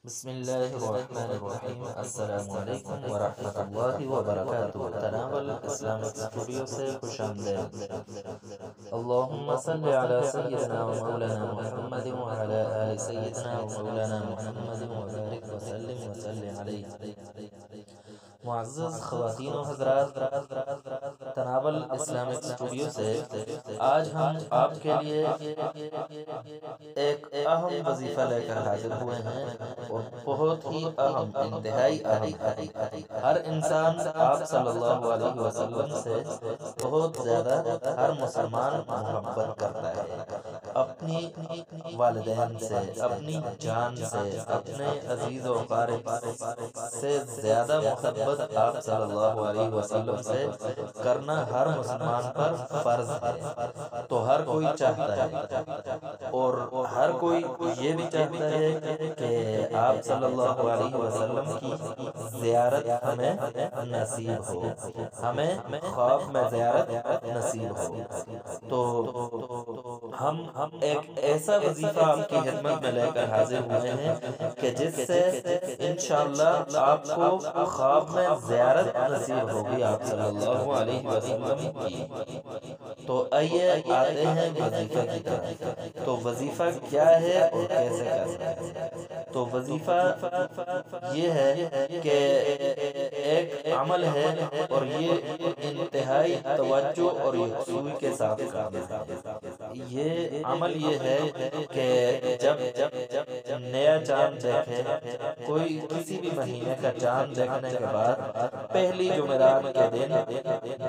بسم اللہ الرحمن الرحیم۔ السلام علیکم ورحمۃ اللہ وبرکاتہ۔ تناول اسلامک اسٹوڈیو سے خوش آمدید۔ اللہم صل علی سیدنا و مولانا محمد وعلی آل سیدنا و مولانا محمد وبارک وسلم علیہ۔ معزز خواتین و حضرات، تناول اسلامک اسٹوڈیو سے آج ہم آپ کے لیے ایک اہم وظیفہ لے کر حاضر ہوئے ہیں، اور بہت ہی اہم، انتہائی اہم۔ ہر انسان آپ صلی اللہ علیہ وسلم سے بہت زیادہ، ہر مسلمان محبت کرتا ہے، اپنی والدین سے، اپنی جان سے، اپنے عزیز و اقارب سے زیادہ محبت آپ صلی اللہ علیہ وسلم سے کرنا ہر مسلمان پر فرض ہے۔ تو ہر کوئی چاہتا ہے، اور ہر کوئی یہ بھی چاہتا ہے کہ آپ صلی اللہ علیہ وسلم کی زیارت ہمیں نصیب ہو، ہمیں خواب میں زیارت نصیب ہو۔ تو ہم ایک ایسا وظیفہ آپ کی خدمت میں لے کر حاضر ہوئے ہیں کہ جس سے انشاءاللہ آپ کو خواب میں زیارت نصیب ہوگی آپ صلی اللہ علیہ وسلم کی۔ تو آئیے آتے ہیں وظیفہ کی طرف۔ تو وظیفہ کیا ہے اور کیسے کرنا ہے؟ تو وظیفہ یہ ہے کہ ایک عمل ہے، اور یہ انتہائی توجہ اور یکسوئی کے ساتھ کرنا ہے۔ یہ عمل یہ ہے کہ جب نیا چاند دیکھے، کوئی کسی بھی مہینے کا چاند دیکھنے کے بعد پہلی جمعرات کے دن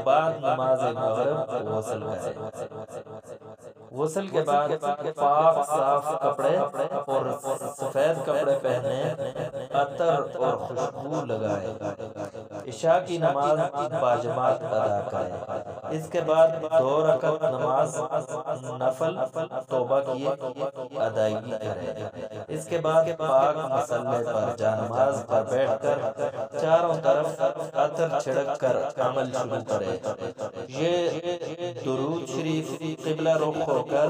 بعد نماز مغرب غسل کرے۔ غسل کے بعد پاک صاف کپڑے اور سفید کپڑے پہنے، عطر اور خوشبو لگائے، عشاء کی نماز باجماعت ادا کرے۔ اس کے بعد 2 رکعت نماز نفل توبہ کی ادائیگی کرے۔ اس کے بعد پاک مصلی پر جانماز پر بیٹھ کر چاروں طرف عطر چھڑک کر عمل شروع کرے۔ یہ درود شریف قبلہ رخ ہو کر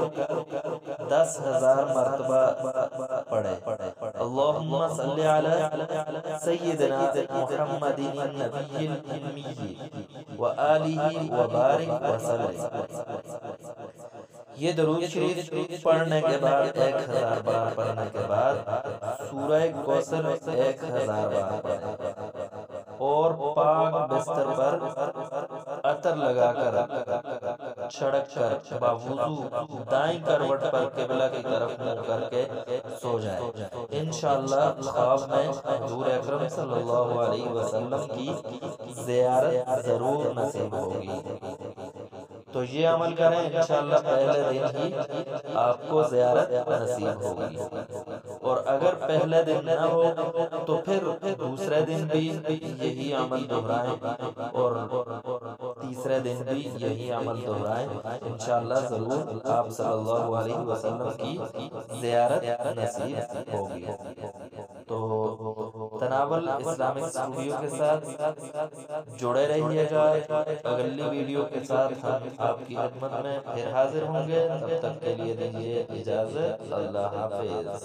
10,000 مرتبہ پڑھے۔ اللہم صلی علی سیدنا محمد النبی الأمی وآلہ وبارک وسلم۔ یہ درود شریف پڑھنے کے بعد 1000 بار پڑھنے کے بعد سورہ کوثر 1000 بار پڑھیں، اور پاک بستر پر عطر لگا کر چھڑک کر باوضو دائیں کروٹ پر قبلہ کی طرف منہ کر کے سو جائے۔ انشاءاللہ خواب میں حضور اکرم صلی اللہ علیہ وسلم کی زیارت ضرور نصیب ہوگی۔ تو یہ عمل کریں، انشاءاللہ پہلے دن ہی آپ کو زیارت نصیب ہوگی، اور اگر پہلے دن نہ ہو تو پھر دوسرے دن بھی یہی عمل دہرائیں، اور تیسرے دن بھی یہی عمل دہرائیں۔ انشاءاللہ ضرور آپ صلی اللہ علیہ وسلم کی زیارت نصیب ہوگی۔ تو تناول اسلامک اسٹوڈیو کے ساتھ جڑے رہیے گا۔ اگلی ویڈیو کے ساتھ ہم آپ کی خدمت میں پھر حاضر ہوں گے۔ تب تک کے لیے دیجیے اجازت۔ اللہ حافظ۔